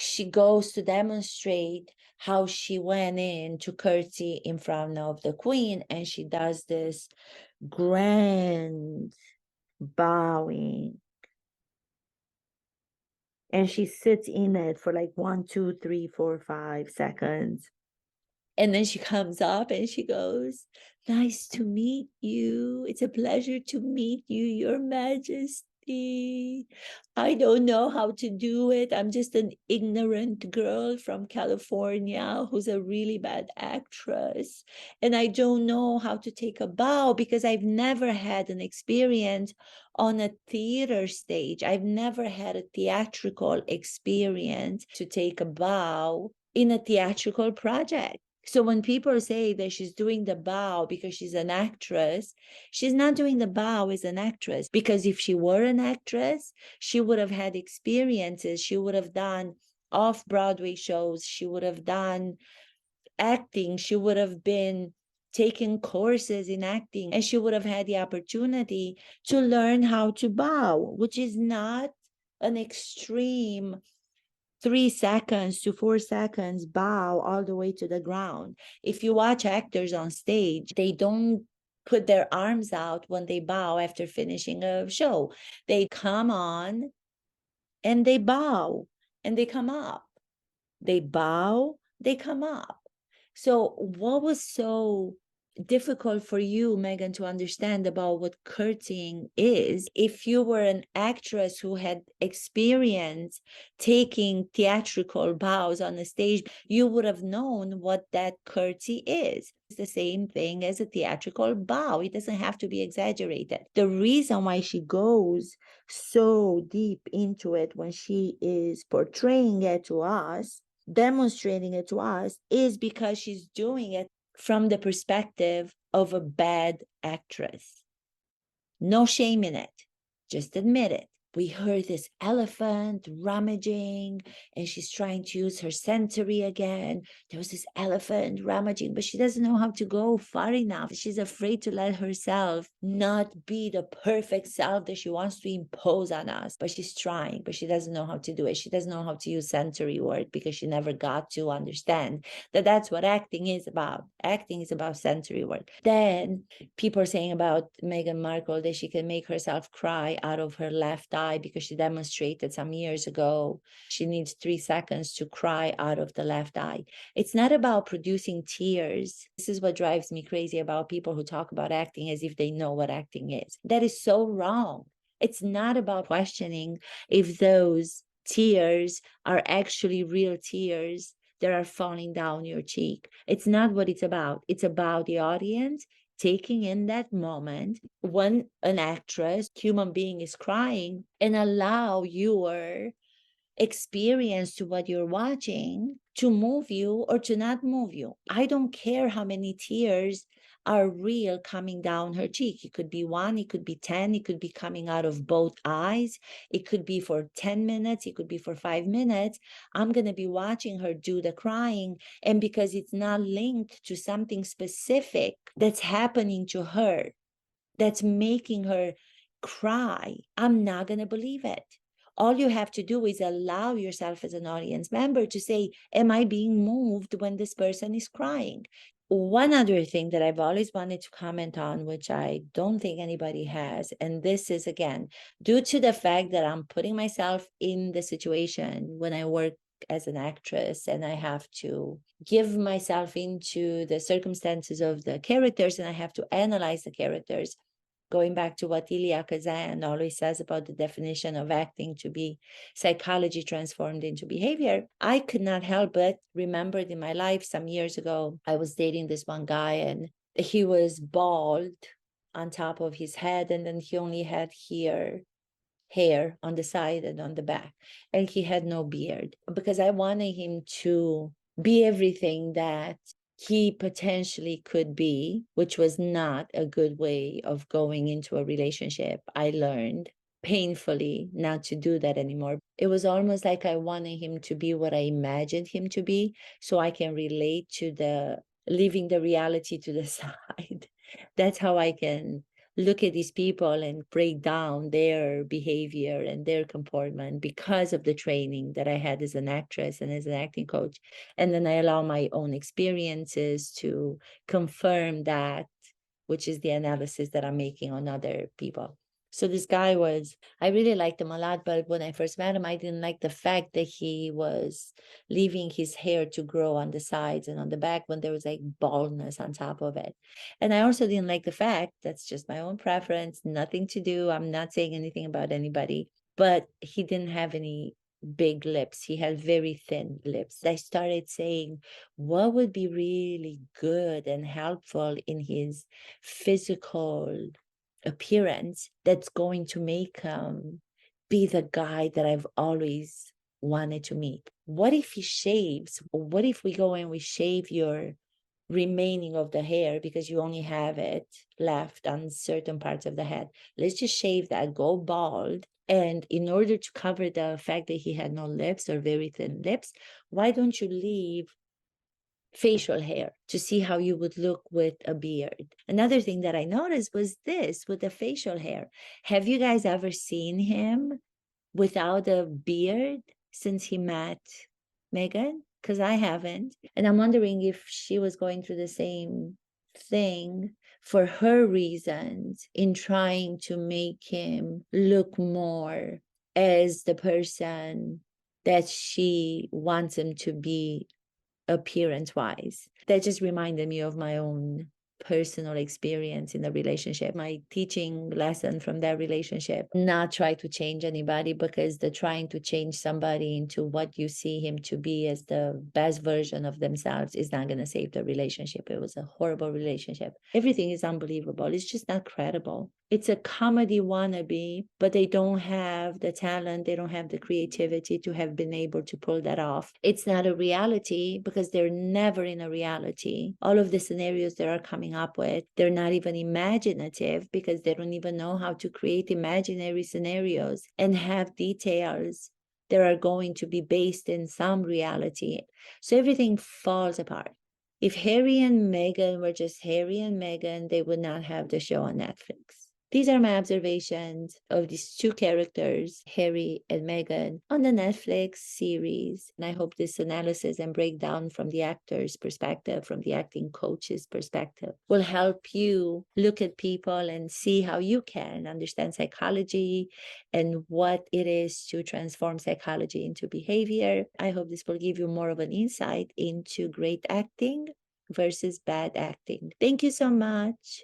she goes to demonstrate how she went in to curtsy in front of the queen, and she does this grand bowing, and she sits in it for like 1, 2, 3, 4, 5 seconds, and then she comes up and she goes, "Nice to meet you. It's a pleasure to meet you, Your Majesty. I don't know how to do it. I'm just an ignorant girl from California who's a really bad actress. And I don't know how to take a bow because I've never had an experience on a theater stage. I've never had a theatrical experience to take a bow in a theatrical project." So when people say that she's doing the bow because she's an actress, she's not doing the bow as an actress, because if she were an actress, she would have had experiences. She would have done off-Broadway shows. She would have done acting. She would have been taking courses in acting, and she would have had the opportunity to learn how to bow, which is not an extreme 3 seconds to 4 seconds bow all the way to the ground. If you watch actors on stage, they don't put their arms out when they bow after finishing a show. They come on and they bow and they come up. They bow, they come up. So what was so difficult for you, Meghan, to understand about what curtsying is? If you were an actress who had experience taking theatrical bows on the stage, you would have known what that curtsy is. It's the same thing as a theatrical bow. It doesn't have to be exaggerated. The reason why she goes so deep into it when she is portraying it to us, demonstrating it to us, is because she's doing it from the perspective of a bad actress. No shame in it. Just admit it. We heard this elephant rummaging, and she's trying to use her sensory again. There was this elephant rummaging, but she doesn't know how to go far enough. She's afraid to let herself not be the perfect self that she wants to impose on us. But she's trying, but she doesn't know how to do it. She doesn't know how to use sensory work because she never got to understand that that's what acting is about. Acting is about sensory work. Then people are saying about Meghan Markle that she can make herself cry out of her left eye because she demonstrated some years ago she needs 3 seconds to cry out of the left eye. It's not about producing tears. This is what drives me crazy about people who talk about acting as if they know what acting is. That is so wrong. It's not about questioning if those tears are actually real tears that are falling down your cheek. It's not what it's about. It's about the audience taking in that moment when an actress, human being, is crying, and allow your experience to what you're watching to move you or to not move you. I don't care how many tears are real coming down her cheek. It could be 1, it could be 10, it could be coming out of both eyes. It could be for 10 minutes, it could be for 5 minutes. I'm going to be watching her do the crying. And because it's not linked to something specific that's happening to her, that's making her cry, I'm not going to believe it. All you have to do is allow yourself as an audience member to say, am I being moved when this person is crying? One other thing that I've always wanted to comment on, which I don't think anybody has, and this is, again, due to the fact that I'm putting myself in the situation when I work as an actress and I have to give myself into the circumstances of the characters and I have to analyze the characters. Going back to what Ilya Kazan always says about the definition of acting to be psychology transformed into behavior, I could not help but remembered in my life some years ago, I was dating this one guy and he was bald on top of his head, and then he only had hair on the side and on the back, and he had no beard because I wanted him to be everything that he potentially could be, which was not a good way of going into a relationship. I learned painfully not to do that anymore. It was almost like I wanted him to be what I imagined him to be, so I can relate to the leaving the reality to the side. That's how I can look at these people and break down their behavior and their comportment because of the training that I had as an actress and as an acting coach. And then I allow my own experiences to confirm that, which is the analysis that I'm making on other people. So this guy I really liked him a lot, but when I first met him, I didn't like the fact that he was leaving his hair to grow on the sides and on the back when there was like baldness on top of it. And I also didn't like the fact, that's just my own preference, nothing to do. I'm not saying anything about anybody, but he didn't have any big lips. He had very thin lips. I started saying, what would be really good and helpful in his physical appearance that's going to make him be the guy that I've always wanted to meet? What if he shaves? What if we go and we shave your remaining of the hair because you only have it left on certain parts of the head? Let's just shave that, go bald. And in order to cover the fact that he had no lips or very thin lips, why don't you leave facial hair to see how you would look with a beard? Another thing that I noticed was this with the facial hair. Have you guys ever seen him without a beard since he met Meghan? Because I haven't. And I'm wondering if she was going through the same thing for her reasons in trying to make him look more as the person that she wants him to be appearance wise. That just reminded me of my own personal experience in the relationship, my teaching lesson from that relationship. Not try to change anybody, because the trying to change somebody into what you see him to be as the best version of themselves is not going to save the relationship. It was a horrible relationship. Everything is unbelievable. It's just not credible. It's a comedy wannabe, but they don't have the talent, they don't have the creativity to have been able to pull that off. It's not a reality because they're never in a reality. All of the scenarios they are coming up with, they're not even imaginative because they don't even know how to create imaginary scenarios and have details that are going to be based in some reality. So everything falls apart. If Harry and Meghan were just Harry and Meghan, they would not have the show on Netflix. These are my observations of these two characters, Harry and Meghan, on the Netflix series. And I hope this analysis and breakdown from the actor's perspective, from the acting coach's perspective, will help you look at people and see how you can understand psychology and what it is to transform psychology into behavior. I hope this will give you more of an insight into great acting versus bad acting. Thank you so much.